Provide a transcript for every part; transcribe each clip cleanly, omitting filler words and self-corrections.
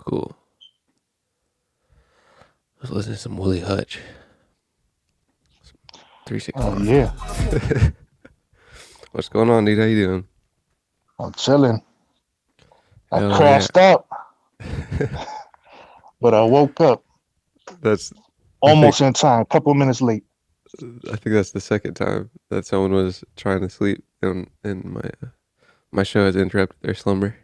Cool. Let's listen to some Willie Hutch. Oh 365. yeah, What's going on, dude? How you doing? I'm chilling. I Hell yeah. crashed out, but I woke up That's I think almost in time, a couple minutes late. I think that's the second time that someone was trying to sleep and my show has interrupted their slumber.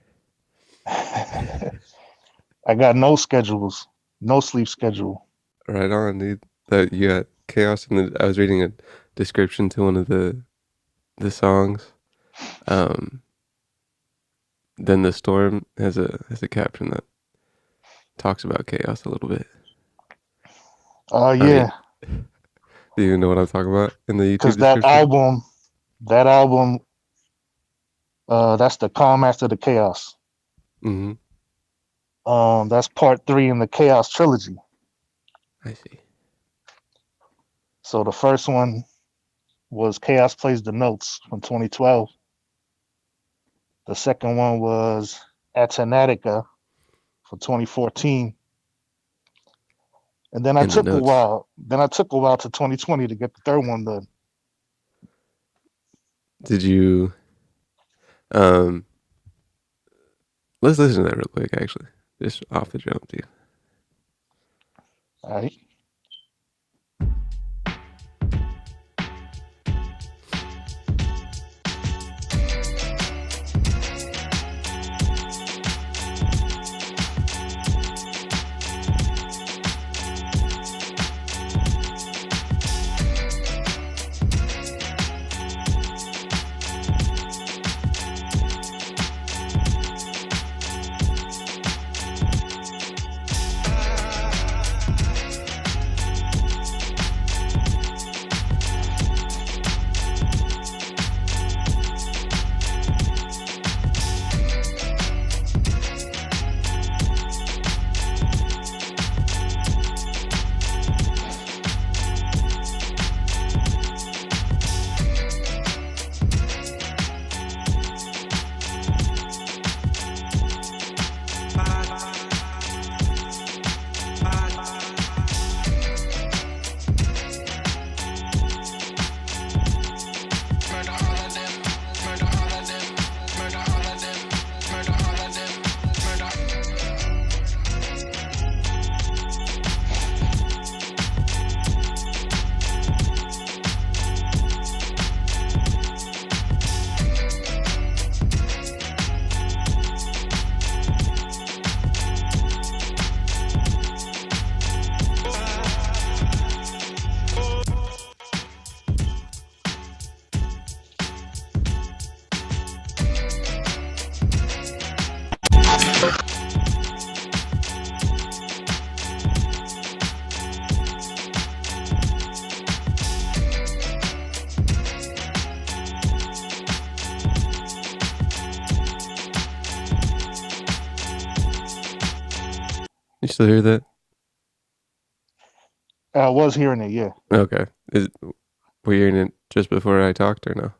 I got no schedules, no sleep schedule. Right on, dude. That you got chaos in the I was reading a description to one of the songs. Um then the storm has a caption that talks about chaos a little bit. I mean, Yeah, do you know what I'm talking about in the YouTube because that description? album, that album, that's the calm after the chaos. Mm-hmm. That's part three in the Chaos trilogy. I see. So the first one was Chaos Plays the Notes from 2012. The second one was Atanatica for 2014. And then I In the took a notes. while. Then I took a while to 2020 to get the third one done. Did you um let's listen to that real quick actually. Just off the jump, dude. All right. You still hear that? I was hearing it. Yeah. Okay. Were you hearing it just before I talked or no?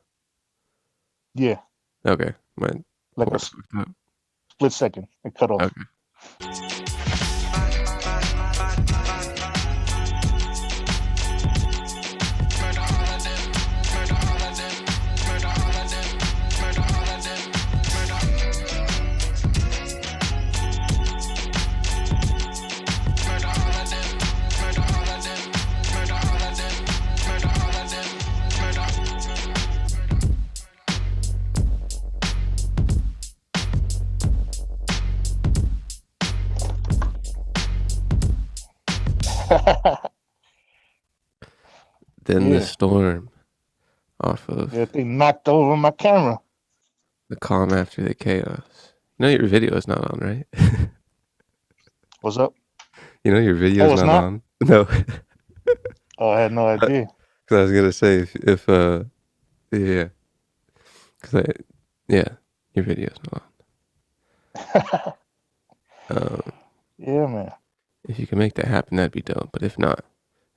Yeah. Okay. My Like a port fucked up. split second. It cut off. Okay. Then the Yeah. storm off of Yeah. They knocked over my camera. the calm after the chaos. You know your video is not on, right? What's up? You know your video is Oh, it's not not. on. No. Oh, I had no idea. Because I was gonna say if yeah, because yeah, your video's not on. Yeah, man. If you can make that happen, that'd be dope. But if not,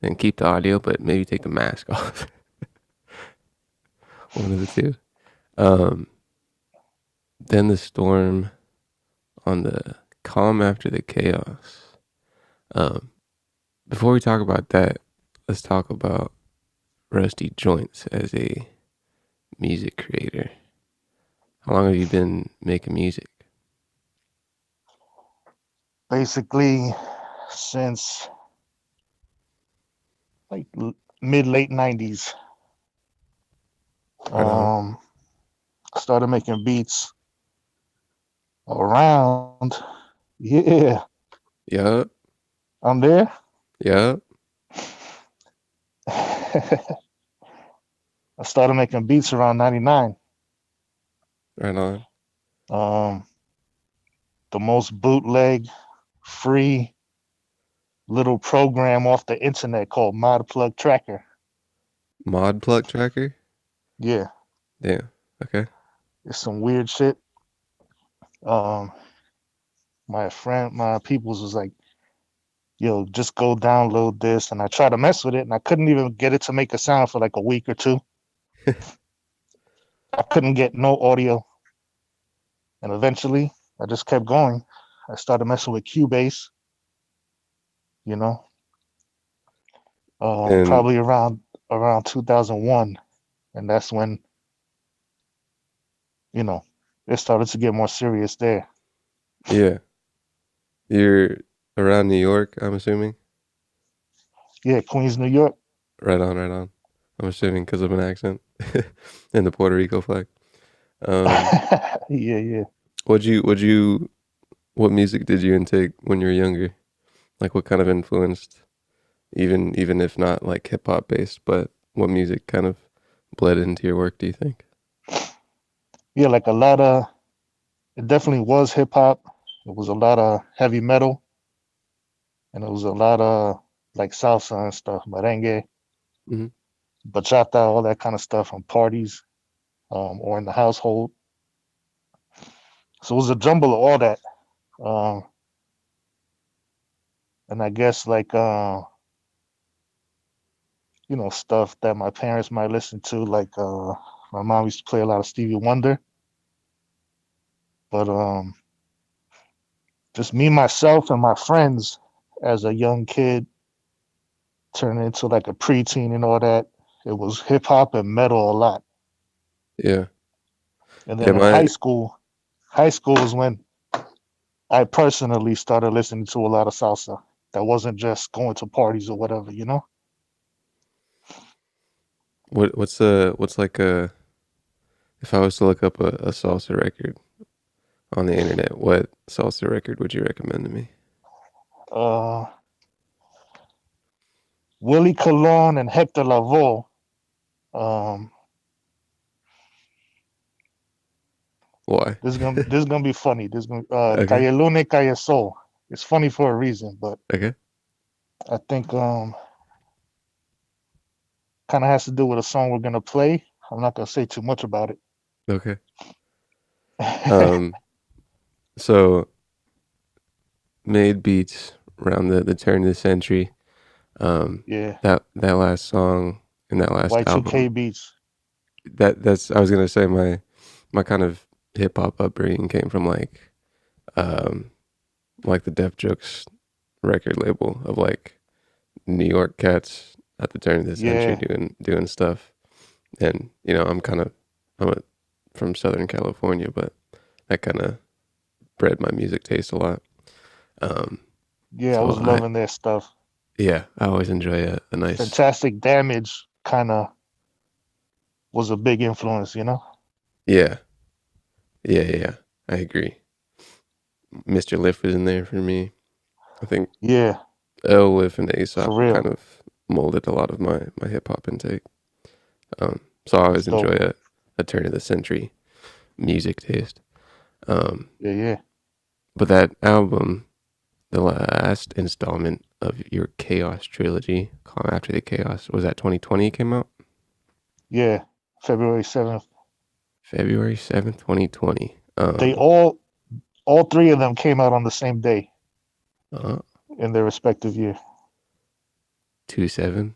then keep the audio, but maybe take the mask off. One of the two. Um, then the storm on the Calm After the Chaos. Um, Before we talk about that, let's talk about Rusty Joints as a music creator. How long have you been making music? Basically, since like mid late '90s, Right on. um, started making beats around. Yeah, Yup. I'm there. Yup. I started making beats around '99. Right on. Um, the most bootleg, free little program off the internet called Mod Plug Tracker. Mod Plug Tracker? Yeah, Damn. Okay. it's some weird shit. Um, my peoples was like, "Yo, just go download this," and I tried to mess with it, and I couldn't even get it to make a sound for like a week or two. I couldn't get no audio, and eventually, I just kept going. I started messing with Cubase, you know, And probably around 2001, and that's when you know it started to get more serious there. yeah, you're around New York, I'm assuming? Yeah, Queens, New York. Right on, right on. I'm assuming because of an accent and the Puerto Rico flag. Um, Yeah, yeah. would you, what music did you intake when you were younger? Like what kind of influenced, even if not like hip hop based, but what music kind of bled into your work, do you think? Yeah, like a lot of it definitely was hip hop. It was a lot of heavy metal, and it was a lot of like salsa and stuff, merengue, Hmm. bachata, all that kind of stuff on parties, or in the household. So it was a jumble of all that. Um, and I guess like stuff that my parents might listen to, like my mom used to play a lot of Stevie Wonder, but just me, myself, and my friends as a young kid turning into like a preteen and all that. It was hip hop and metal a lot. Yeah. And Yeah, then in my high school was when I personally started listening to a lot of salsa. That wasn't just going to parties or whatever, you know? what's like a if I was to look up a salsa record on the internet, what salsa record would you recommend to me? Uh, Willie Colon and Hector Lavoe. Um, Why? this is gonna be funny. This is gonna Okay. Calle Lune, Calle Sol. It's funny for a reason, but Okay. I think kind of has to do with a song we're gonna play. I'm not gonna say too much about Okay. it. Um, so made beats around the turn of the century. Um, Yeah, that last song and that last Y2K album. beats. That's I was gonna say my kind of hip hop upbringing came from um like the Def Jux record label of like New York cats at the turn of the century Yeah, doing stuff. And I'm from Southern California, but that kind of bred my music taste a lot. Um, yeah, I so was loving their stuff. I always enjoy a nice. Fantastic Damage kind of was a big influence, you know? Yeah, yeah. I agree. Mr. Lift was in there for me. I think Yeah, L Lift and for Aesop kind real. of molded a lot of my hip hop intake. So I That's always enjoy dope. a turn of the century music taste. Um, Yeah, yeah. but that album, the last installment of your Chaos trilogy, Calm After the Chaos, was that 2020 came out? Yeah. February 7th. February 7th, 2020. They all three of them came out on the same day Uh, in their respective year. 27.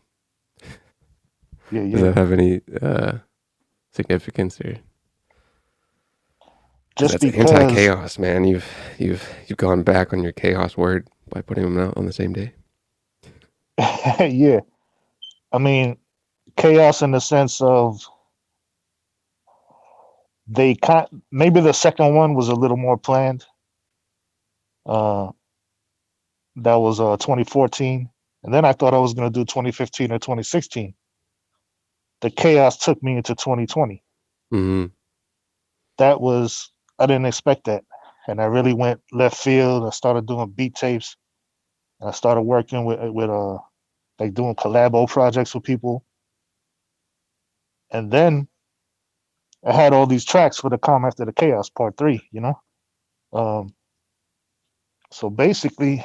Yeah, Does yeah. that have any significance or? Because just that's because, anti-chaos, man. You've gone back on your chaos word by putting them out on the same day. yeah, I mean, chaos in the sense of maybe the second one was a little more planned. Uh, that was 2014, and then I thought I was gonna do 2015 or 2016. The chaos took me into 2020. Mm-hmm. That was I didn't expect that, and I really went left field. I started doing beat tapes, and I started working with like doing collabo projects with people, and then I had all these tracks for the Calm After the Chaos Part Three. Um, so basically,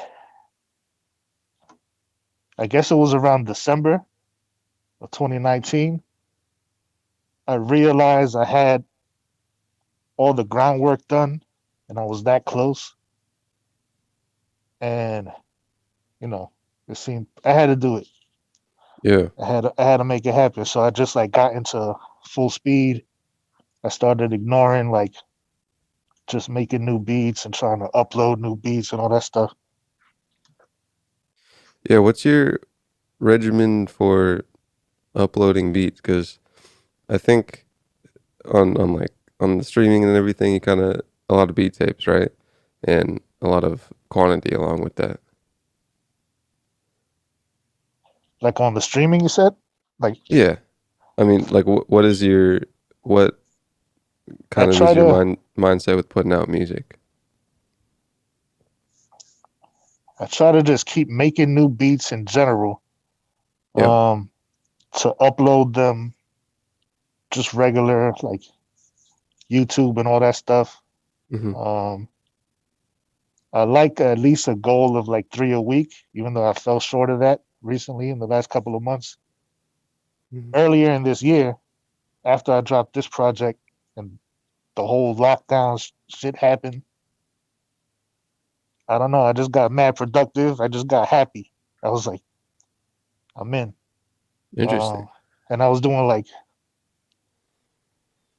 I guess it was around December of 2019. I realized I had all the groundwork done, and I was that close. And you know, it seemed I had to do it. Yeah. I had to make it happen. So I just like got into full speed. I started ignoring like just making new beats and trying to upload new beats and all that stuff. Yeah. What's your regimen for uploading beats? Because I think on the streaming and everything, you kind of a lot of beat tapes, right? And a lot of quantity along with that. Like on the streaming, you said, like Yeah. I mean, like, what I kind of try is your to mindset with putting out music? I try to just keep making new beats in general. Yeah. Um, to upload them just regular like YouTube and all that stuff. Mm-hmm. Um, I like at least a goal of like 3 a week, even though I fell short of that recently in the last couple of months. Hmm. Earlier in this year, after I dropped this project and the whole lockdown shit happened, I don't know. I just got mad productive. I just got happy. I was like, I'm in. Interesting. Um, and I was doing like,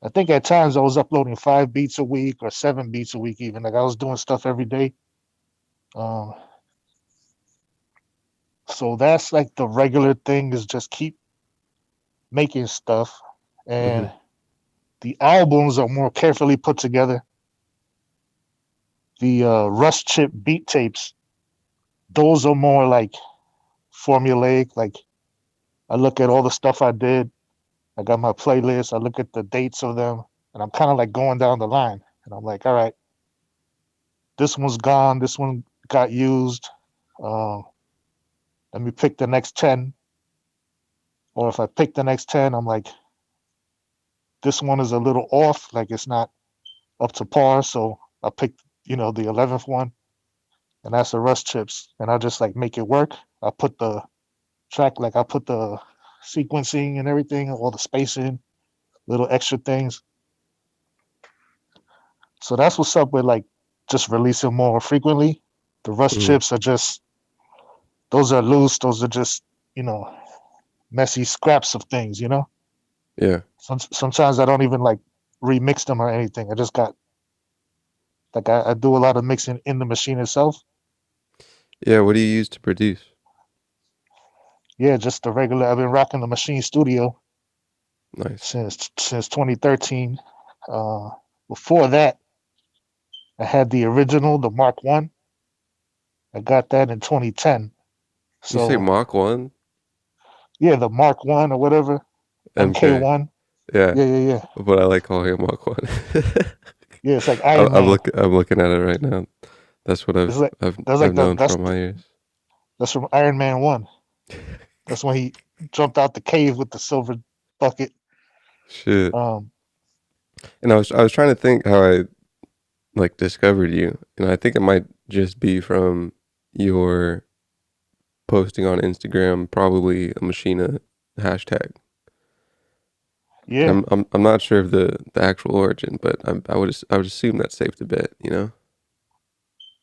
I think at times I was uploading 5 beats a week or 7 beats a week, even. Like I was doing stuff every day. Um, so that's like the regular thing is just keep making stuff. Hmm. And the albums are more carefully put together. The Rust Chip beat tapes, those are more like formulaic. Like I look at all the stuff I did. I got my playlist. I look at the dates of them, and I'm kind of like going down the line. And I'm like, all right, this one's gone. This one got used. Uh, let me pick the next 10. Or if I pick the next 10, I'm like, this one is a little off. Like it's not up to par. So I picked, the 11th one, and that's the Rust Chips. And I just like make it work. I put the I put the sequencing and everything, all the spacing, little extra things. So that's what's up with like just releasing more frequently. The Rust Hmm. Chips are just those are loose. Those are just you know messy scraps of things. Yeah. Sometimes I don't even like remix them or anything. I just got like I do a lot of mixing in the machine itself. Yeah. What do you use to produce? Yeah, just the regular. I've been rocking the Machine Studio Nice. since 2013. Uh, Before that, I had the original, the Mark One. I got that in 2010. You say So Mach 1? yeah, the Mark One or whatever, MK MK. One. Yeah. Yeah, yeah, yeah, But I like calling it Mach 1. yeah. It's like Iron Man. I'm looking at it right now. That's what It's like I've that's I've like known from my years. that's from Iron Man One. That's when he jumped out the cave with the silver bucket. Shit. Um, And I was trying to think how I like discovered you, and I think it might just be from your posting on Instagram, probably a Machina hashtag. And yeah, I'm not sure of the actual origin, but I would assume that's safe to bet, you know?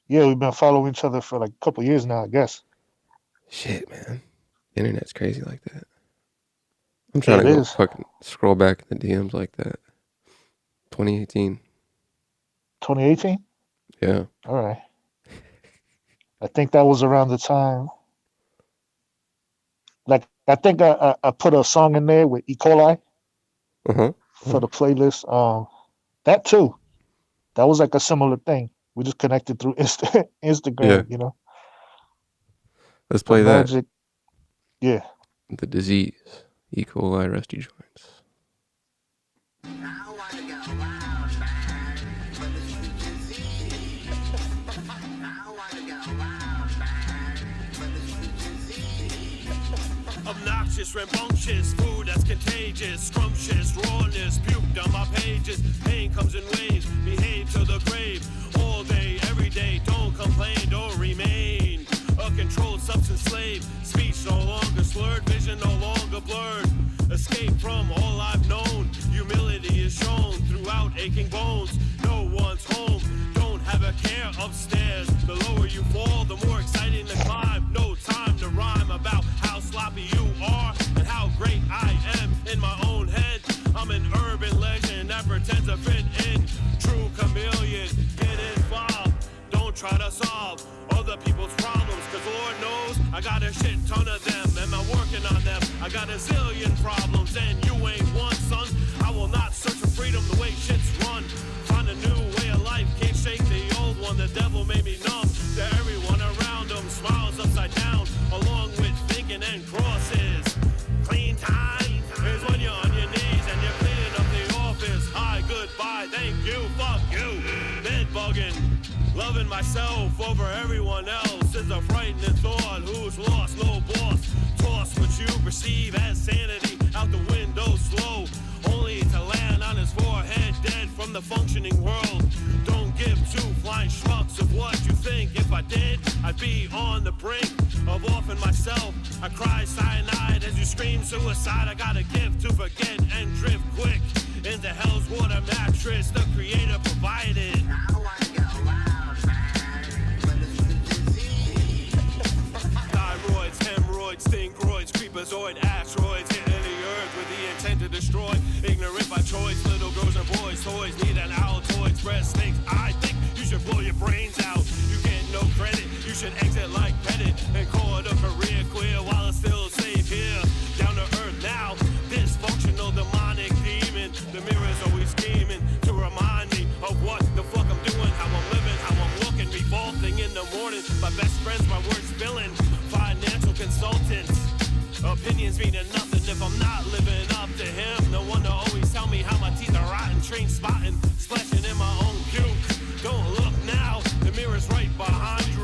yeah. We've been following each other for like a couple years now, I guess. Shit, man. Internet's crazy like that. I'm trying It to go is. fucking scroll back in the DMs like that. 2018. 2018. Yeah. All right. I think that was around the time. Like I think I put a song in there with E. coli Uh-huh. for the playlist. That too. That was like a similar thing. We just connected through Yeah. Instagram. Let's But play that. Magic, yeah. The disease. E. coli rusty joints. Obnoxious, rambunctious, food that's contagious, scrumptious, rawness, puked on my pages. Pain comes in waves, behave to the grave. All day, every day, don't complain, don't remain. A controlled substance slave, speech no longer slurred, vision no longer blurred. Escape from all I've known, humility is shown throughout aching bones. No one's home, don't have a care upstairs. The lower you fall, the more exciting to climb. No time to rhyme about how sloppy you are and how great I am in my own head. I'm an urban legend that pretends to fit in. True chameleon, get involved. Don't try to solve other people's problems, cause Lord knows I got a shit ton of them. Am I working on them? I got a zillion problems and you ain't one, son. I will not search for freedom the way shit's run. Find a new way of life, can't shake the old one. The devil made me numb to everyone around him. Smiles upside down along with thinking and crosses. Clean time is when you're on your knees and you're cleaning up the office. Hi, goodbye, thank you, fuck you. Bed bugging, loving myself over everyone else is a frightening thought. Who's lost? No boss. Toss what you perceive as sanity out the window slow, only to land on his forehead dead from the functioning world. Don't give two flying schmucks of what you think. If I did, I'd be on the brink of offing myself. I cry cyanide as you scream suicide. I got a gift to forget and drift quick into hell's water mattress the creator provided. Thyroids, hemorrhoids, stingroids, creepazoid, asteroids hitting the earth with the intent to destroy. Ignorant by choice, little girls and boys, toys need an Altoids, breast snakes. I think you should blow your brains out. You get no credit, you should exit like Pettit and call it a career queer while it's still safe here. Down to earth now, dysfunctional demonic demon. The mirror's always scheming to remind me of what the fuck I'm doing, how I'm living, how I'm looking, revolting in the morning. My best friend's my worst villain. Financial consultants, opinions meaning nothing if I'm not living up to him. No one to always tell me how my teeth are rotten, train spotting, splashing in my own puke. Don't look now, the mirror's right behind you.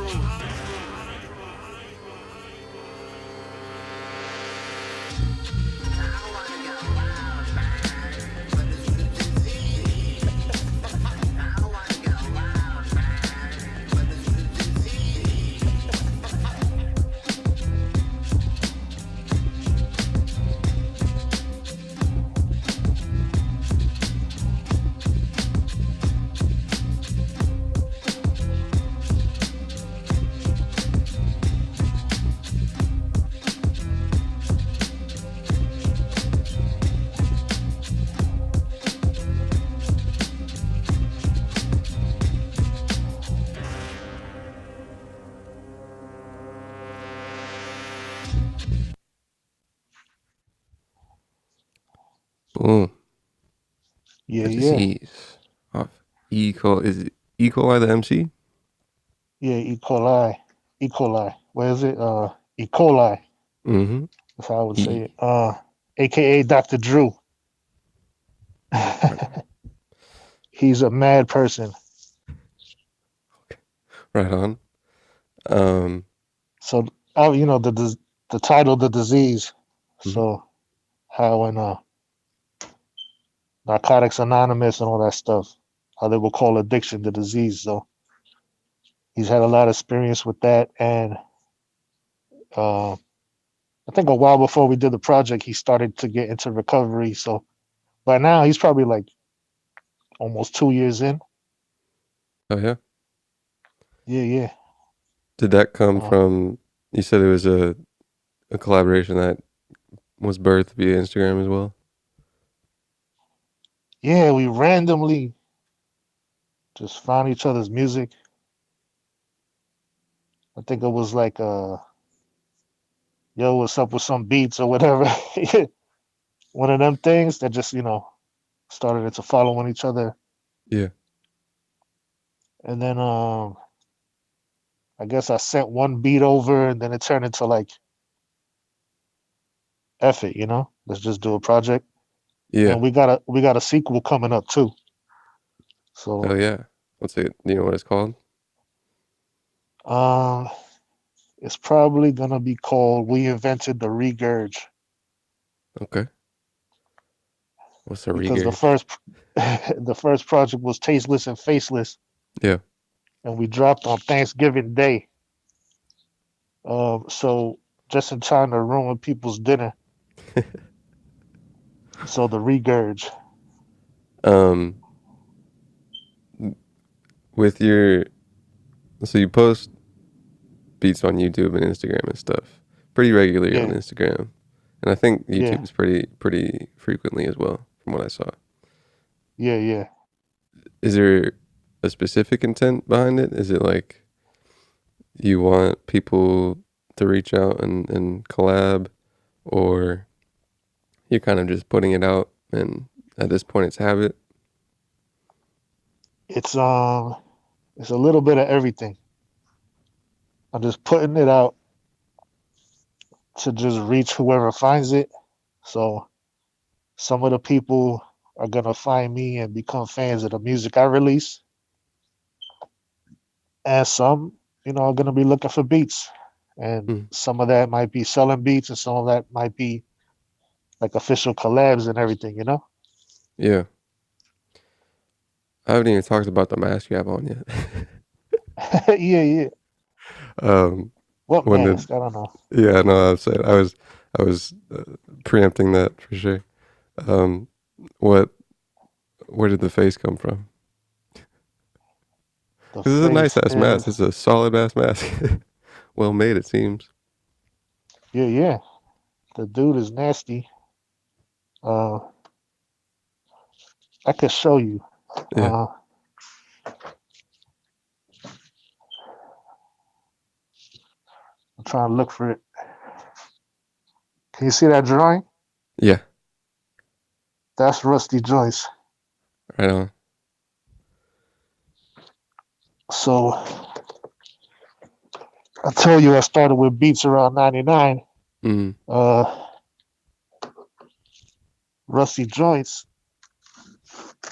Boom. Yeah, The yeah. disease. Off E. coli. Is it E. coli the MC? Yeah, E. coli. E. coli. Where is it? E. coli. Mm-hmm. That's how I would E. say it. AKA Dr. Drew. He's a mad person. Right on. So, the title, the disease. Mhm. So, how in Narcotics Anonymous and all that stuff, how they will call addiction the disease. So, he's had a lot of experience with that, and I think a while before we did the project, he started to get into recovery. So, by now he's probably like almost 2 years in. Oh yeah. Yeah, yeah. Did that come Uh, from? You said it was a collaboration that was birthed via Instagram as well. yeah, we randomly Just found each other's music. I think it was like, yo, what's up with some beats or whatever. One of them things that just, started into following each other. Yeah. And then I guess I sent one beat over and then it turned into like, F it, let's just do a project. Yeah. And we got a sequel coming up too. Oh So yeah. What's it? Do you know what it's called? um it's probably gonna be called We Invented the Regurge, Okay. What's a because the regurge? first the first project was Tasteless and Faceless, Yeah. and we dropped on Thanksgiving Day. So just in time to ruin people's dinner. So the Regurge. Um, with your so you post beats on YouTube and Instagram and stuff pretty regularly on Yeah, Instagram, and I think yeah, YouTube is pretty frequently as well, from what I saw. yeah, yeah. Is there a specific intent behind it? Is it like you want people to reach out and collab, or you're kind of just putting it out and at this point it's habit? It's a little bit of everything. I'm just putting it out to just reach whoever finds it. So some of the people are gonna find me and become fans of the music I release, and some, are gonna be looking for beats. And Mm, some of that might be selling beats, and some of that might be like official collabs and everything. yeah. I haven't even talked about the mask you have on yet. Yeah, yeah. um, What when did mask? I don't know. Yeah, no, I was preempting that for sure. Um, what where did the face come from? The This is a nice face ass mask. is It's a solid ass mask. Well made, it seems. yeah, yeah. The dude is nasty. Uh, I could show you. Yeah, Uh, I'm trying to look for it. Can you see that drawing? yeah, That's Rusty Joyce. right on. So I told you I started with beats around '99. Mm, Uh, Rusty Joyce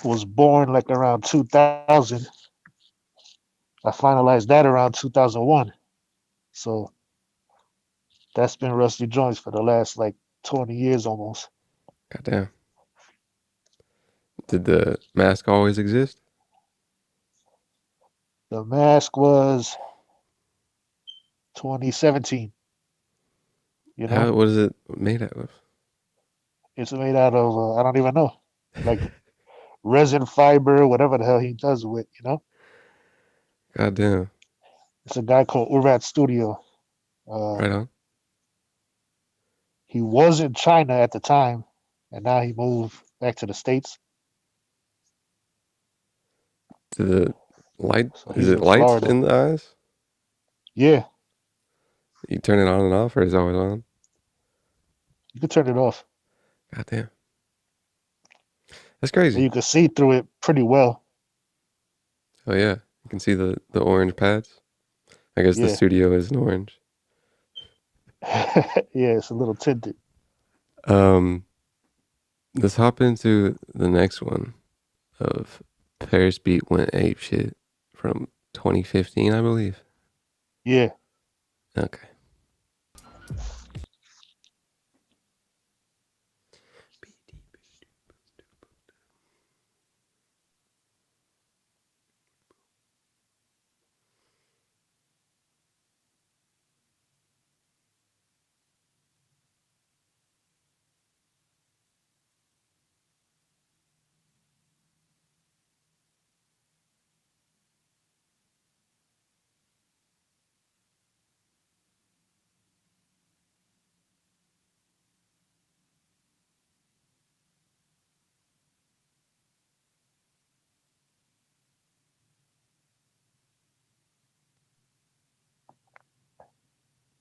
was born like around 2000. I finalized that around 2001. So that's been Rusty Joyce for the last like 20 years almost. goddamn. Did the mask always exist? The mask was 2017. You know, What is it made out of? it's made out of, I don't even know, like resin fiber, whatever the hell he does with. Goddamn. It's a guy called Urat Studio. Uh, Right on. he was in China at the time, and now he moved back to the States. To the light? So Is he's it in lights Florida. in the eyes? Yeah, You turn it on and off, or is it always on? you can turn it off, Goddamn. That's and crazy. you can see through it pretty well. Oh yeah, you can see the orange pads. I guess the Yeah, studio is an orange. yeah, it's a little tinted. Um, let's hop into the next one of Paris Beat Went Ape Shit from 2015, I believe. Yeah, Okay.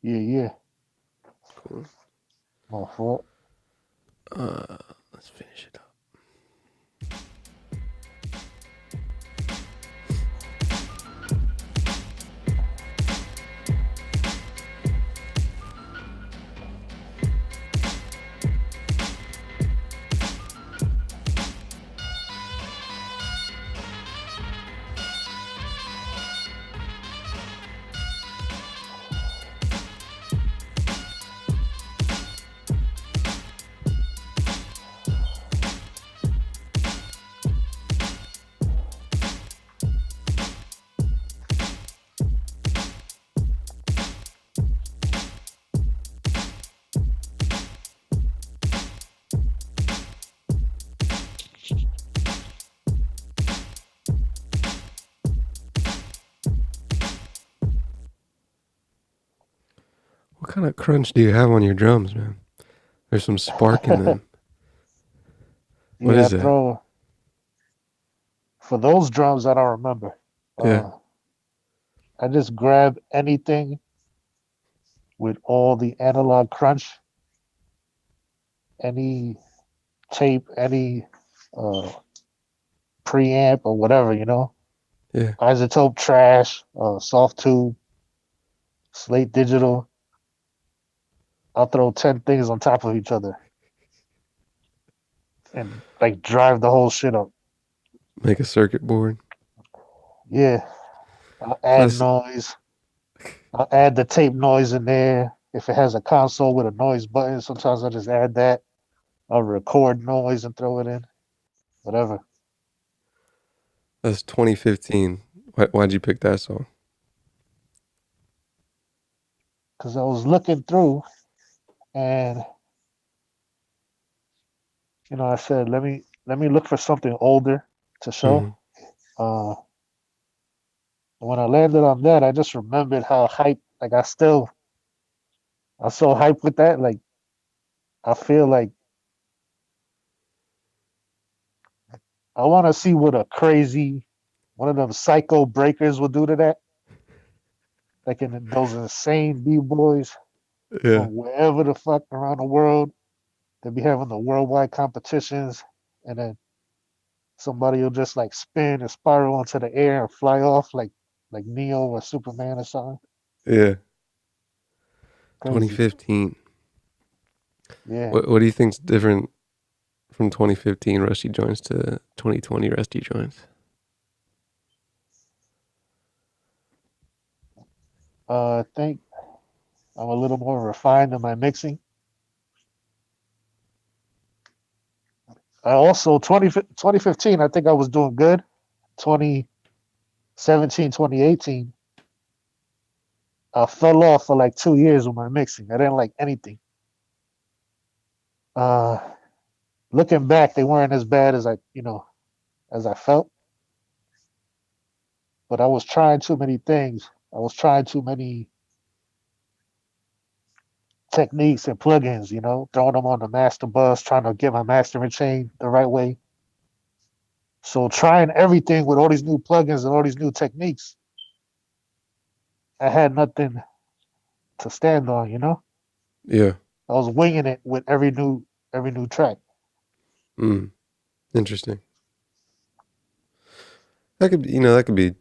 Yeah. Cool. My fault. Let's finish it up. What kind of crunch do you have on your drums, man? There's some spark in them. What Yeah, I is that? throw for those drums. I don't remember. Yeah. I just grab anything with all the analog crunch, any tape, any uh, preamp or whatever, you know. Yeah. Isotope trash, soft tube, slate digital. I'll throw 10 things on top of each other and like drive the whole shit up. Make a circuit board. Yeah. I'll add Plus, noise. I'll add the tape noise in there. If it has a console with a noise button, sometimes I'll just add that. I'll record noise and throw it in. Whatever. that's 2015. Why'd you pick that song? Because I was looking through and I said, let me look for something older to Mm-hmm. show. Uh when I landed on that, I just remembered how hype like I'm so hyped with that. Like I feel like I want to see what a crazy one of them psycho breakers will do to that. Like in those insane b-boys Yeah. from wherever the fuck around the world. They'll be having the worldwide competitions, and then somebody will just like spin and spiral into the air and fly off like Neo or Superman or something. Yeah. Crazy. 2015. Yeah. What do you think's different from 2015 Rusty Joints to 2020 Rusty Joints? I think I'm a little more refined in my mixing. I also 2015, I think I was doing good. 2017, 2018, I fell off for like 2 years with my mixing. I didn't like anything. Uh, Looking back, they weren't as bad as I felt. But I was trying too many things. I was trying too many techniques and plugins, throwing them on the master bus, trying to get my mastering chain the right way. So trying everything with all these new plugins and all these new techniques, I had nothing to stand on. Yeah. I was winging it with every new track. Mm. Interesting. That could be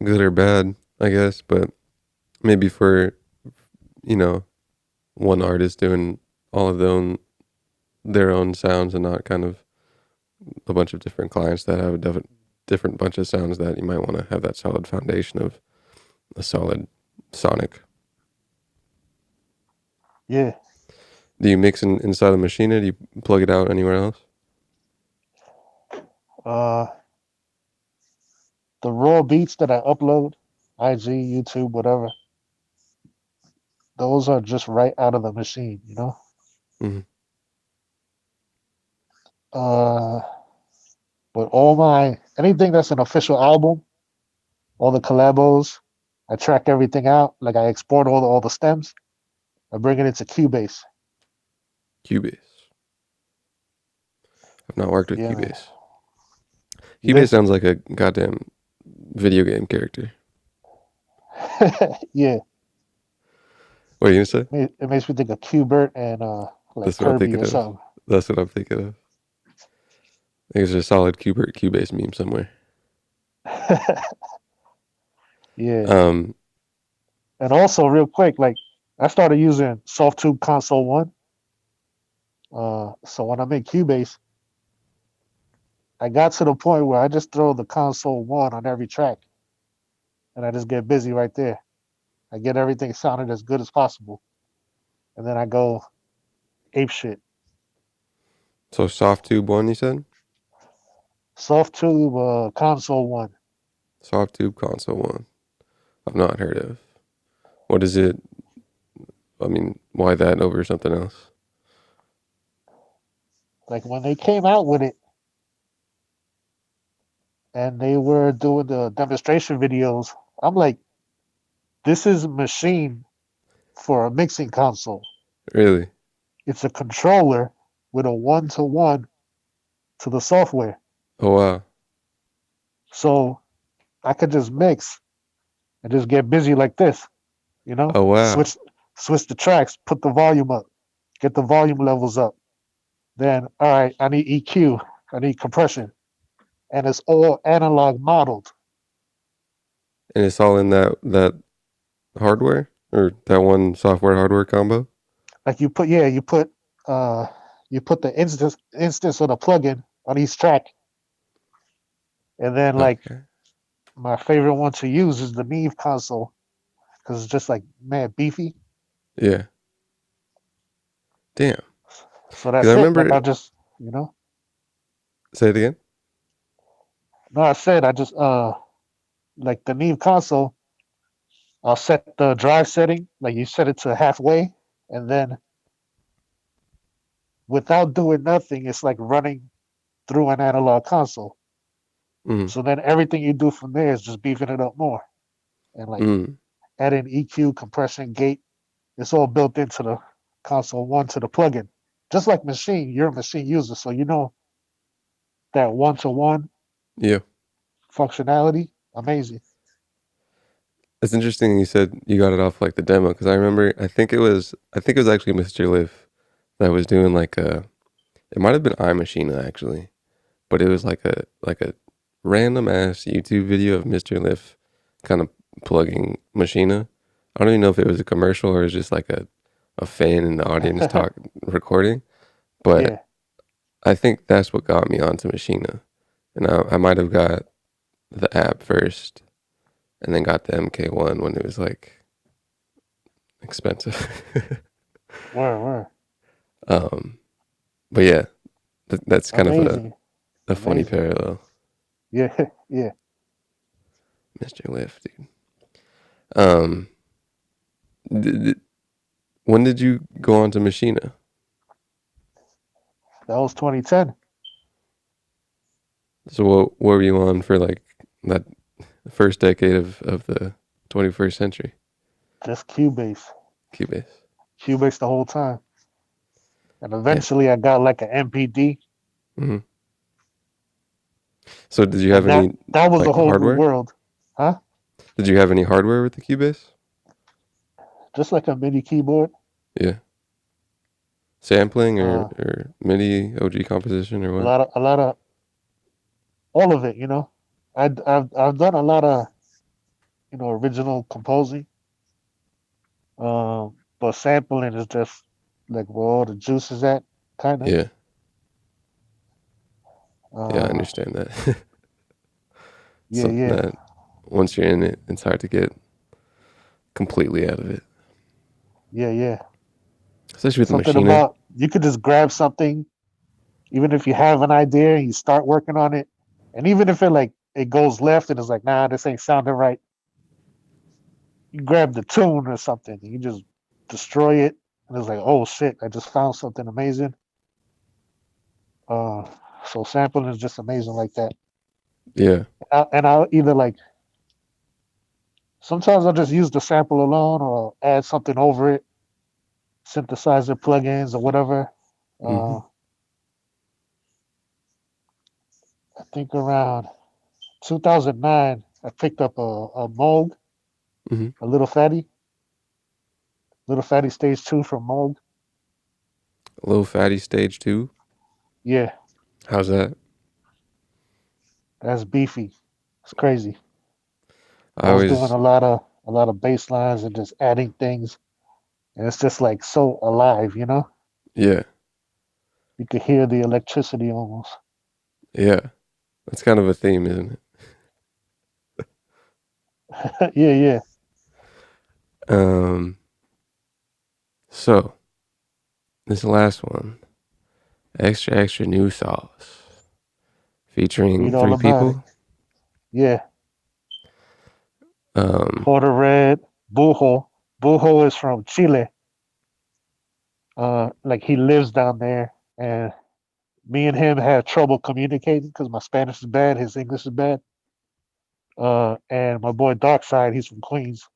good or bad, I guess, but maybe for, you know, one artist doing all of their own sounds and not kind of a bunch of different clients that have a different bunch of sounds that you might want to have that solid foundation of a solid sonic. Yeah. Do you mix inside a machine? Do you plug it out anywhere else? Uh the raw beats that I upload, IG, YouTube, whatever, those are just right out of the machine. Mm-hmm. Uh but all my anything that's an official album, all the collabos, I track everything out. Like I export all the stems. I bring it into Cubase. Cubase. I've not worked with Yeah, man. Cubase. Yeah. Cubase sounds like a goddamn video game character. Yeah. What are you gonna say? It makes me think of Qbert and like That's what I'm Kirby thinking or of. something. That's what I'm thinking of. I think there's a solid Cubase meme somewhere. Yeah. Um, And also, real quick, like I started using SoftTube Console One. So when I'm in Cubase, I got to the point where I just throw the Console One on every track, and I just get busy right there. I get everything sounding as good as possible, and then I go ape shit. so SoftTube one, you said? SoftTube Console One. SoftTube console one. I've not heard of. What is it? I mean, why that over something else? Like when they came out with it, and they were doing the demonstration videos, I'm like, this is a machine for a mixing console. Really? It's a controller with a one-to-one to the software. Oh wow. So I could just mix and just get busy like this, you know? Oh wow. Switch the tracks, put the volume up, get the volume levels up. Then, all right, I need EQ, I need compression. And it's all analog modeled. And it's all in that hardware or that one software hardware combo? Like you put uh you put the instance of the plugin on each track. And then like Okay. my favorite one to use is the Neve console because it's just like mad beefy. Yeah. Damn. So Because I that's it. Like remember. I just, you know, Say it again. no, I said I just like the Neve console. I'll set the drive setting, like you set it to halfway, and then without doing nothing, it's like running through an analog console. Mm. So then everything you do from there is just beefing it up more and like Mm. adding EQ, compression, gate. It's all built into the console one to the plugin. Just like machine, you're a machine user, so you know that one-to-one Yeah. functionality, amazing. It's interesting you said you got it off like the demo because I remember I think it was actually Mr. Liff that was doing like it might have been iMachina actually, but it was like a random ass YouTube video of Mr. Liff kind of plugging Machina. I don't even know if it was a commercial or it was just like a fan in the audience talk recording, but Yeah, I think that's what got me onto Machina. And I might have got the app first and then got the MK1 when it was like expensive. word. um, but yeah, that's kind of Amazing. a funny Amazing. parallel. Yeah, yeah. Mr. Lift, dude. Um, when did you go on to Machina? That was 2010. So what were you on for like that first decade of the 21st century? Just Cubase. Cubase. Cubase the whole time. And Yeah. eventually I got like an MPD. Hmm. So did you have And any that was like a whole new hardware? world. Huh? Did you have any hardware with the Cubase? Just like a MIDI keyboard. Yeah. Sampling Uh, or MIDI OG composition or a what? lot of all of it, you know. I've done a lot of, you know, original composing. But sampling is just like where all the juice is at, kind of. Yeah. Yeah, I Uh, understand that. yeah, Something yeah, that once you're in it, it's hard to get completely out of it. yeah. Especially with the Something Machina. about you could just grab something, even if you have an idea and you start working on it, and even if it goes left and it's like, nah, this ain't sounding right. You grab the tune or something, and you just destroy it, and it's like, oh shit, I just found something amazing. Uh, so sampling is just amazing like that. Yeah. And I'll either like sometimes I'll just use the sample alone or add something over it, synthesizer plugins or whatever. Hmm. I think around 2009, I picked up a Moog, Hmm. a little fatty, Little Fatty Stage 2 from Mold. Lil Fatty Stage 2. Yeah, How's that? that's beefy. It's crazy. I I was doing always, a lot of bass lines and just adding things, and it's just like so alive, you know? yeah, You could hear the electricity almost. yeah. That's kind of a theme, isn't Yeah, yeah. it? So this last one, extra extra new sauce, featuring Read all 3 about it. people. Yeah. Um, Porter Red, Bujo. Bujo is from Chile. Like he lives down there, and me and him had trouble communicating because my Spanish is bad, his English is bad. And my boy Darkside, he's from Queens.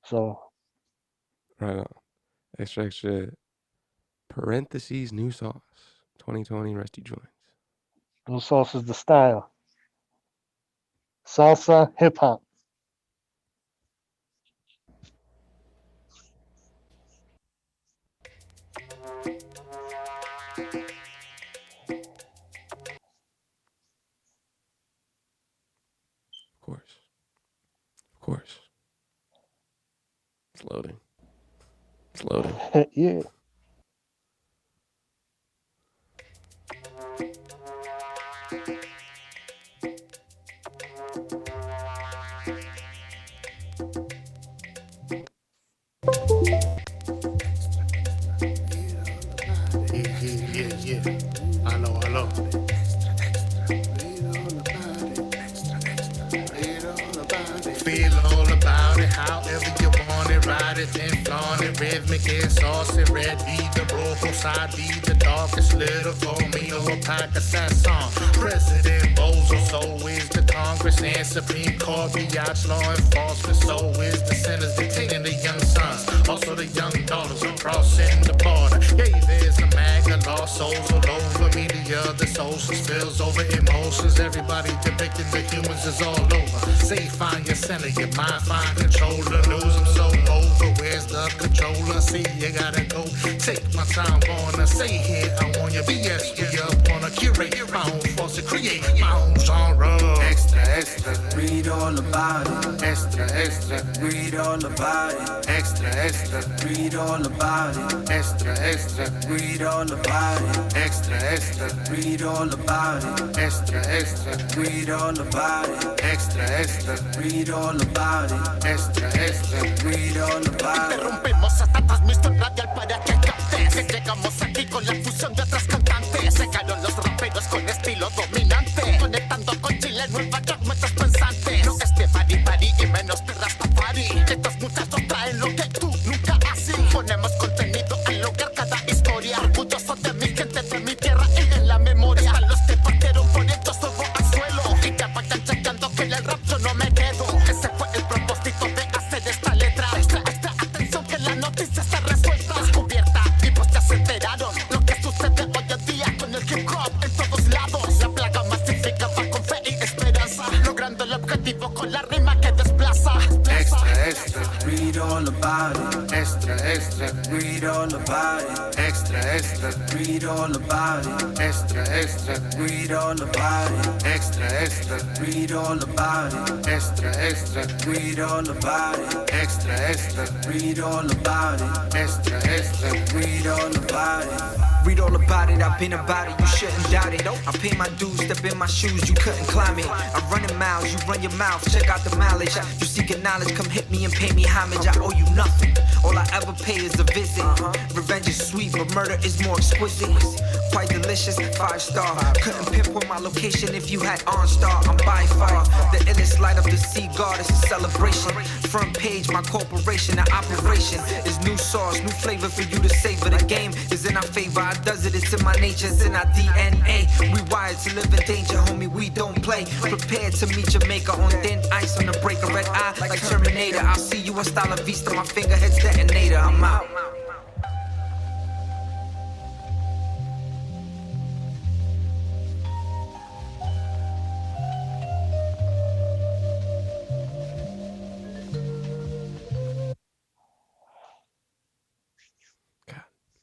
So right on. Extra extra parentheses new sauce. 2020 Rusty Joints. no sauce is the style. Salsa, hip hop. Of course, of course. It's loading. It's loading. Yeah. Yeah. Hello. Feel all about it, however you want it, ride it, then flaunt it, rhythmic and saucy, red be the rojo side, be the darkest little for me, or a pack of sad song. President Bozo, so is the Congress and Supreme Court, biatch law enforcement, so is the senators detaining the young sons, also the young daughters are crossing the border. Yeah, there's a MAGA lost souls all over media, the social spills over emotions, everybody depicting the humans is all over. Say find your center, your mind find control. The news I'm so over, where's the controller? See you gotta go, take my time, gonna say here I want your BS, we up wanna curate my own force to create my own genre. Extra, Read all about it. extra, Read all about it. extra, Read all about it. extra, Read all about it. extra, Read all about it. extra, Read all about it. extra, Read all about it. extra, Read all about it. Rompemos hasta transmisor radial para que captes que llegamos aquí con la fusión de otros cantantes. Llegaron los raperos con estilo dominante, conectando con Chile, Nueva York, metas pensantes. No es de pari y menos de Rastafari. Estos muchachos traen lo que tú nunca haces. Ponemos contenido al lograr cada historia. Orgulloso de mi gente, de mi tierra y en la memoria. A los que partieron poniendo fuego al suelo y ya vayan checando que en el rap yo no me quedo. Ese fue el propósito de hacer esta letra. Extra, atención que la noticia está resuelta, descubierta y pues ya se enteraron lo que sucede hoy en día con el hip hop en todos lados. La plaga masifica va con fe y esperanza, logrando el objetivo con la rima que desplaza. extra, Read all about it. extra, Read all about it. extra, Read all about it. extra, Read all about it. extra, Read all about it. extra, Read all about it. extra, Read all about it. extra, Read all about it. Read all about it, I've been about it, you shouldn't doubt it. I pay my dues, step in my shoes, you couldn't climb it. I'm running miles, you run your mouth, check out the mileage. You seeking knowledge, come hit me and pay me homage. I owe you nothing, all I ever pay is a visit. Revenge is sweet, but murder is more exquisite. Quite delicious, 5-star. Couldn't pinpoint my location if you had OnStar. I'm by far the illest light up the sea guard, it's a celebration. Front page, my corporation, the operation is new sauce, new flavor for you to savor. The game is in our favor, I does it, it's in my nature, it's in our DNA. We wired to live in danger, homie, we don't play. Prepared to meet Jamaica on thin ice on the break, a red eye like Terminator. I'll see you in style of Vista, my finger hits detonator, I'm out.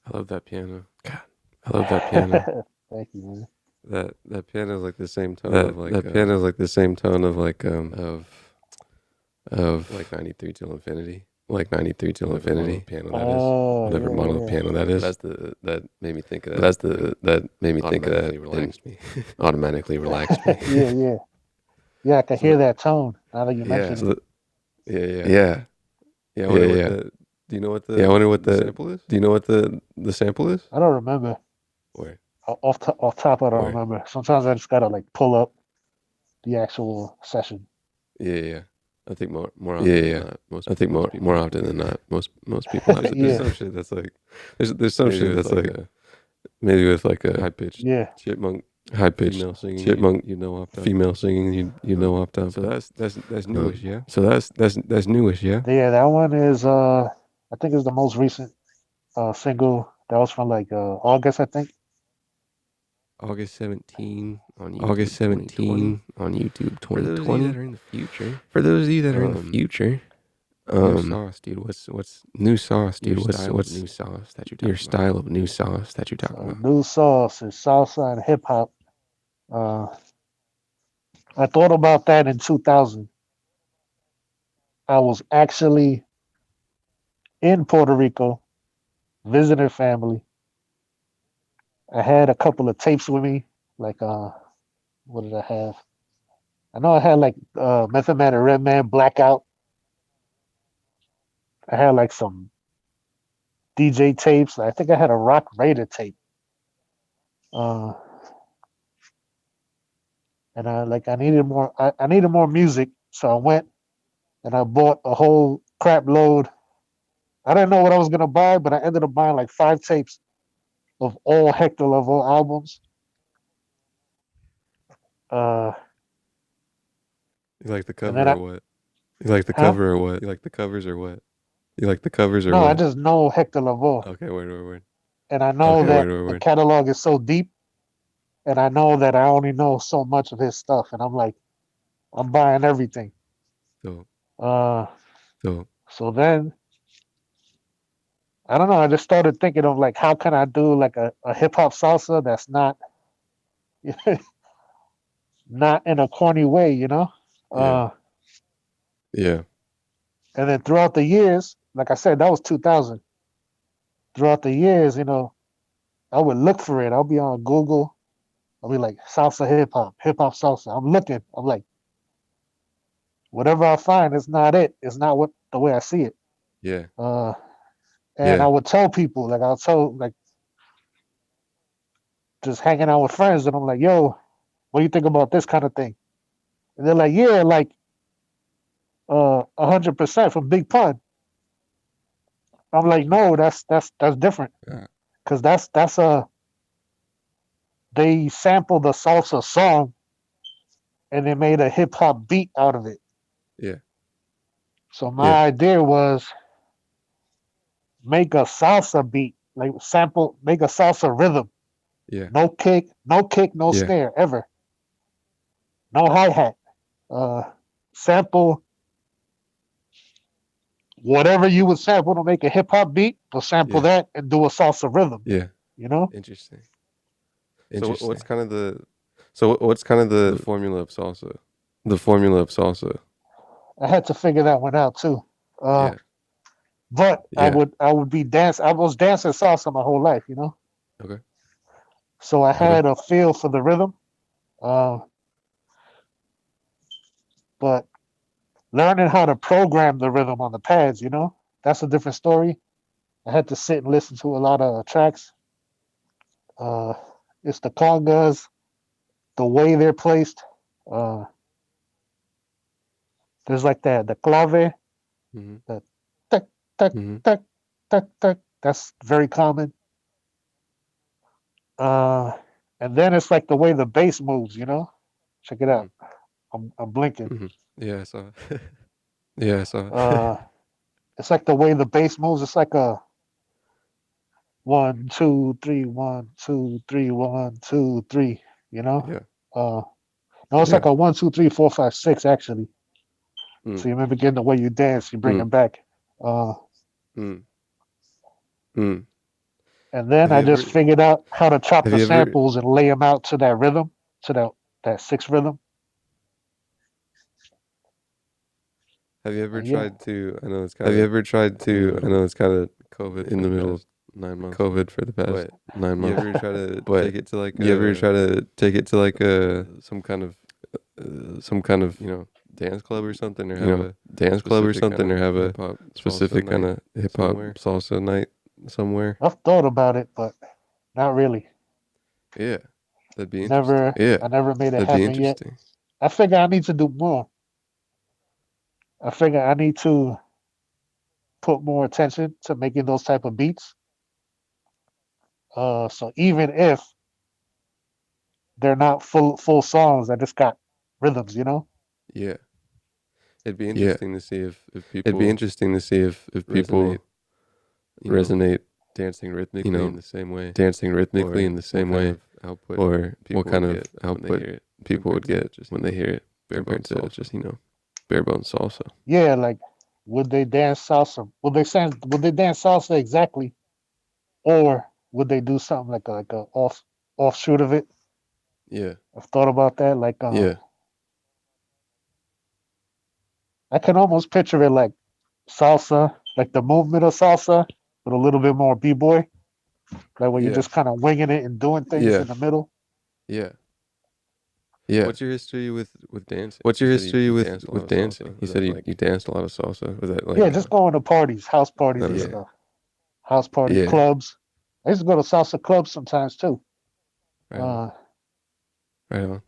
I love that piano. God, I love that piano. Thank you, man. That piano is like the same tone of like that piano is like the same tone of like of like 93 till infinity. Like 93 till infinity piano that is. Oh, Whatever yeah, model yeah. piano that is. That made me think of that. That made me think of that. Relaxed me. Automatically relaxed me. Yeah, yeah. Yeah, I can hear that tone now that you mentioned it. Yeah. I wonder what the, do you know what the? I wonder what the sample is. Do you know what the sample is? I don't remember. Where? Off top, I don't Where? remember. Sometimes I just gotta like pull up the actual session. Yeah. I think more often than not. I think more often than not. Most people have. Yeah. There's some shit that's like there's some shit that's like maybe with like a high pitched Yeah. chipmunk, high pitched female singing, chipmunk, off top. Female singing, off top. So that's newish, yeah. So that's newish, yeah. Yeah, that one is I think it's the most recent single. That was from like August, I think. August 17 on YouTube. August 17 on YouTube 2020. For those of you that are in the future, new sauce, dude. What's new sauce, dude? What's new sauce that you're talking about? Your style of new sauce that you're talking about? New sauce is salsa and hip hop. I thought about that in 2000. I was actually in Puerto Rico visiting family. I had a couple of tapes with me. Like what did I have? I know I had like Method Man and Redman Blackout. I had like some DJ tapes. I think I had a Rock Raider tape. And I needed more. I needed more music, so I went and I bought a whole crap load. I didn't know what I was gonna buy, but I ended up buying like 5 tapes of all Hector Lavoe albums. You like the cover then or what? You like the cover or what? You like the covers or what? You like the covers or No, what? I just know Hector Lavoe. Okay, word. And I know that the catalog is so deep, and I know that I only know so much of his stuff, and I'm like, I'm buying everything. So then, I don't know. I just started thinking of like, how can I do like a hip hop salsa that's not, not in a corny way, you know? Yeah. And then throughout the years, like I said, that was 2000. Throughout the years, you know, I would look for it. I'll be on Google. I'll be like salsa hip hop salsa. I'm looking. I'm like, whatever I find, it's not it. It's not what the way I see it. Yeah. And I would tell people, like I'll tell, like, just hanging out with friends, and I'm like, yo, what do you think about this kind of thing? And they're like, yeah, like 100% from Big Pun. I'm like, no, that's different. Cause that's they sampled the salsa song and they made a hip hop beat out of it. Yeah. So my idea was make a salsa beat, like make a salsa rhythm. Yeah. No kick, no snare ever. No hi-hat. Sample whatever you would sample to make a hip hop beat, but sample that and do a salsa rhythm. Yeah. You know? Interesting. So what's kind of the formula of salsa? The formula of salsa. I had to figure that one out too. But I would be dance. I was dancing salsa my whole life, you know. Okay. So I had a feel for the rhythm. But learning how to program the rhythm on the pads, you know, that's a different story. I had to sit and listen to a lot of tracks. It's the congas, the way they're placed. There's like the clave, the tuck, tuck, tuck, tuck, tuck. That's very common. And then it's like the way the bass moves, you know. Check it out. I'm blinking. Yeah, I saw it. Yeah, I saw it. It's like the way the bass moves. It's like a 1, 2, 3, 1, 2, 3, 1, 2, 3. You know. Yeah. No, it's like a 1, 2, 3, 4, 5, 6 actually. So you remember getting the way you dance, you bring it back. And then Have I you just ever- figured out how to chop have the you ever- samples and lay them out to that rhythm, to that sixth rhythm. Have you ever Yeah. tried to? I know it's kind. Have you ever tried to? I know it's kind of COVID in the middle of 9 months. COVID for the past 9 months. You ever try to take it to like? You ever try to take it to like some kind of dance club or something, or have a dance club or something, or have a specific kind of hip hop salsa night somewhere? I've thought about it, but not really. Yeah, that'd be interesting. Never. Yeah, I never made it that'd be happen yet. interesting. I figure I need to do more. I figure I need to put more attention to making those type of beats. So even if they're not full songs, I just got rhythms, you know. Yeah, it'd be interesting to see if people. It'd be interesting to see if people resonate dancing rhythmically in the same way. Dancing rhythmically in the same way. Output or what kind of output people would get just when they hear it compared to just bare bones salsa. Yeah, like would they dance salsa? Would they dance salsa exactly, or would they do something like a offshoot of it? Yeah, I've thought about that. Like yeah, I can almost picture it like salsa, like the movement of salsa, but a little bit more b-boy, like where you're Yeah. just kind of winging it and doing things Yeah. in the middle. yeah, yeah. What's your history with dancing? What's your history with dancing? You said you danced a lot of salsa. Was that like Yeah, just going to parties, house parties and yeah. stuff. House parties, Yeah. clubs. I used to go to salsa clubs sometimes too. right on, right on.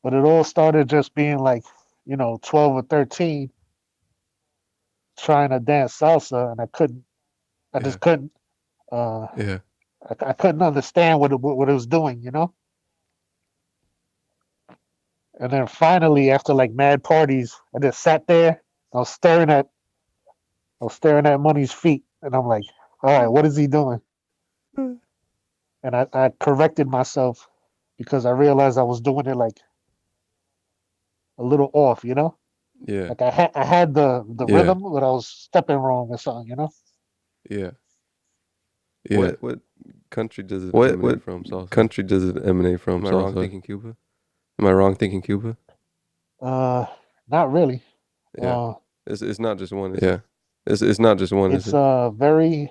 But it all started just being like, 12 or 13, trying to dance salsa, and I couldn't. I just couldn't. Yeah, I couldn't understand what it was doing, you know. And then finally, after like mad parties, I just sat there. I was staring at Money's feet, and I'm like, all right, what is he doing? And I corrected myself because I realized I was doing it like a little off, you know. yeah, Like I had the Yeah. rhythm, but I was stepping wrong or something, you know. yeah. Yeah. What country does it emanate from? Salsa. Country does it emanate from? Am I wrong thinking Cuba? Am I wrong thinking Cuba? Not really. Yeah. It's not just one. Is it? It's not just one. It's Is it? very.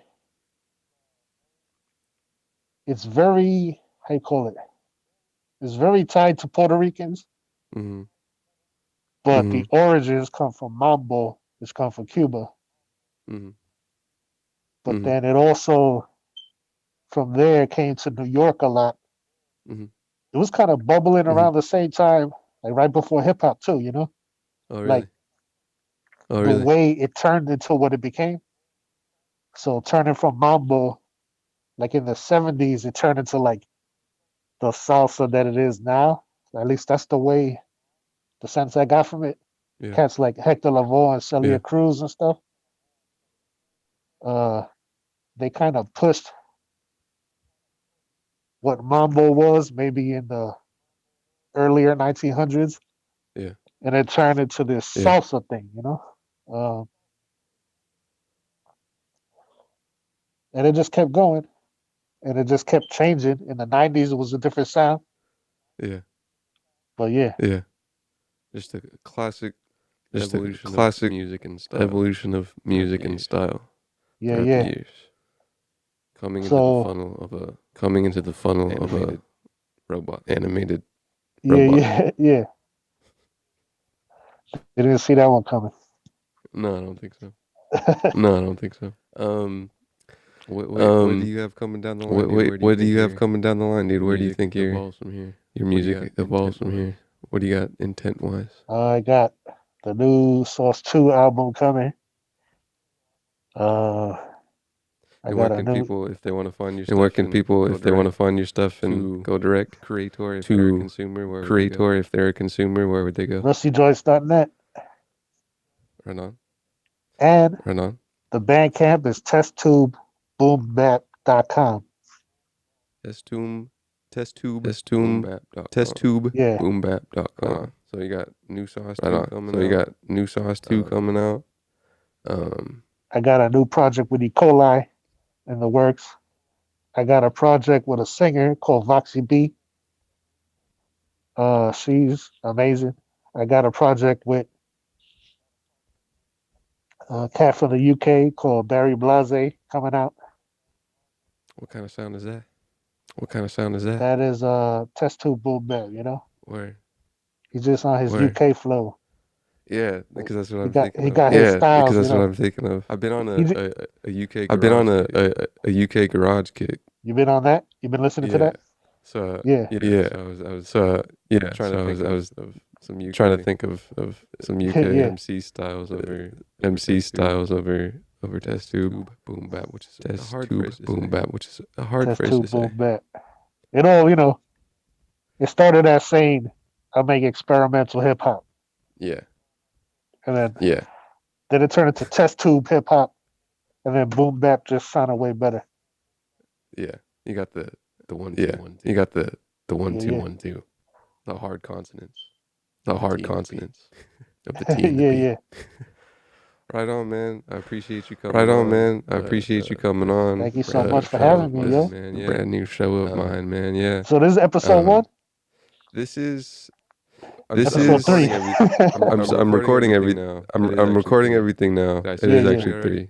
It's very, how you call it? It's very tied to Puerto Ricans, Mm-hmm. but the origins come from Mambo, which come from Cuba. Mm-hmm. But Mhm. then it also, from there, came to New York a lot. Mhm. It was kind of bubbling Mhm. around the same time, like right before hip hop too, you know? Oh really? Like, oh the really? way it turned into what it became. So turning from Mambo, like in the 70s, it turned into like the salsa that it is now. At least that's the sense I got from it. Yeah. Cats like Hector Lavoe and Celia Yeah. Cruz and stuff. They kind of pushed what Mambo was maybe in the earlier 1900s. Yeah. And it turned into this Yeah. salsa thing, you know? And it just kept going. And it just kept changing. In the 90s, it was a different sound. Yeah. But yeah, Yeah. Just a classic. Just a classic music and style. Evolution of music and style. yeah, throughout yeah. the years. Coming into So- the funnel of a robot. Animated. Yeah, Robot. yeah, yeah. You didn't see that one coming. No, I don't think so. No, I don't think so. What do you have coming down the line? What do you have coming down the line, dude? Where do you think your evolves from here? Your music evolves from here. What do you got intent wise? I got the new Source 2 album coming. I And where got a can new. people, if they want to find your stuff, and go direct? Creator, if they're a consumer, where would they go? RustyJoyce.net. Right on, And right on. the Bandcamp is testtubeboombap.com. Testtube, Yeah. boombap.com. So you got new sauce 2 coming out. So you got new sauce 2 coming out. I got a new project with E. coli in the works. I got a project with a singer called Voxy B. She's amazing. I got a project with a cat from the UK called Barry Blase coming out. What kind of sound is that? What kind of sound is that? That is Test Tube Boom Bap, you know? Where? He's just on his Where? UK flow. Yeah, because that's what I'm got- thinking he of. got his yeah, styles, because that's you what know. I'm thinking of. I've been on He a UK. I've been on a UK garage kick. You been on that? You been listening to that? So Yeah. yeah. So I was trying to think of some UK, trying to think of some UK Yeah. MC styles over Test Tube Boom Bap, which is Test Tube Boom Bap, which is a hard Test phrase Tube to say. Boom Bap. It all, you know, it started as saying I make experimental hip hop. Yeah, And then yeah, then it turned into Test Tube hip hop. And then Boom Bap just sounded way better. yeah. You got the 1 2 1 2. You got the 1 Yeah, 2 yeah. 1 2. The hard consonants. The hard consonants of the T and the Yeah, B. yeah. Right on, man. I appreciate you coming on. Right on, man. I appreciate you coming on. Thank you so much for having me, yo. Man, yeah. Brand new show of mine, man. Yeah. So this is episode one? This is Episode three. I'm recording everything now. I'm recording everything now. It is Yeah, actually 3. Did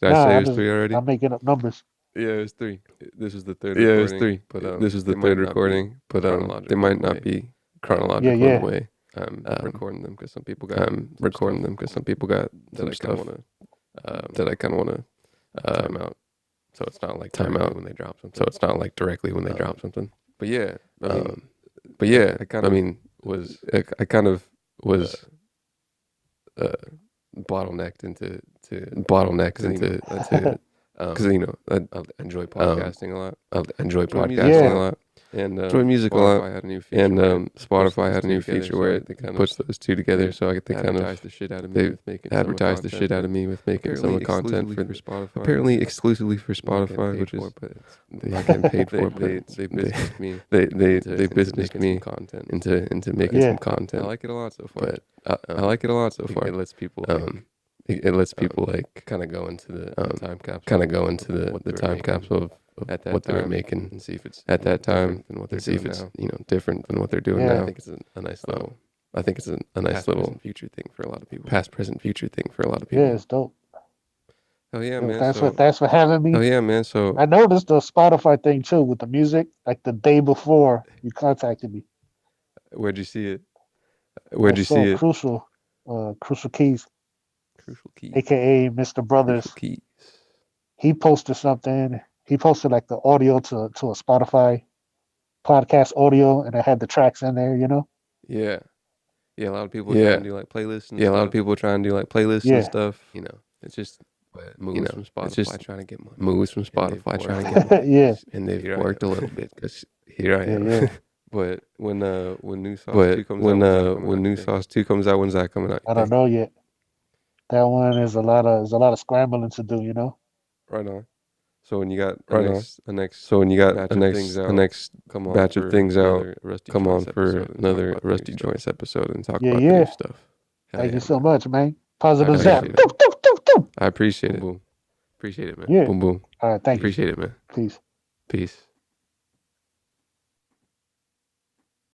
Nah, I say I it was just- 3 already? I'm making up numbers. Yeah, it was 3. This was the third. Yeah, it was 3. But this was the third recording. But they might not be chronological Yeah, yeah. in a way. Recording them because some people got some stuff that I kind of want to time out. So it's not like time out when they drop something. So it's not like directly when they drop something. But yeah, I kind of was bottlenecked into because I enjoy podcasting a lot. I enjoy podcasting a lot. And enjoy music a lot. And Spotify had a new feature where it puts those two together, so I get to kind of advertise the shit out of me with making some of the content for Spotify. Apparently exclusively for Spotify, which is they not getting paid for, but they businessed me. They businessed me into making some content. I like it a lot so far. But I like it a lot so far. It lets people like kind of go into the time capsule, the time capsule of what they were making, and see if it's at that time and what they're see if it's different than what they're doing now. I think it's a nice little future thing for a lot of people. Past, present, future thing for a lot of people. Yeah, it's dope. Oh yeah, Yo, man. thanks for having me. Oh yeah, man. So I noticed the Spotify thing too with the music. Like the day before you contacted me. where'd you see it? Where'd you I saw see it? Crucial Keys, Crucial Key. aka Mr. Brothers. Crucial Keys. He posted something. He posted like the audio to a Spotify podcast audio, and it had the tracks in there. You know. Yeah. Yeah, a lot of people try and do like playlists and stuff. A lot of people try and do like playlists Yeah. and stuff. It's just moves from Spotify. It's just trying to get money. Moves from Spotify trying to get money. Yeah. And they've worked a little bit because here I am. Yeah. But when New Sauce 2 comes out, when's that coming out? I don't know yet. That one is a lot of scrambling to do. You know. Right on. So when you got a next batch of things out, come on for another Rusty Joints episode and talk about the new stuff. Hell Thank yeah, you so much, man. Positive I zap. appreciate it. Doop, doop, doop, doop. I appreciate it. Boom. Appreciate it, man. Yeah. Boom, boom. All right. Thank you. Appreciate it, man. Peace. Peace.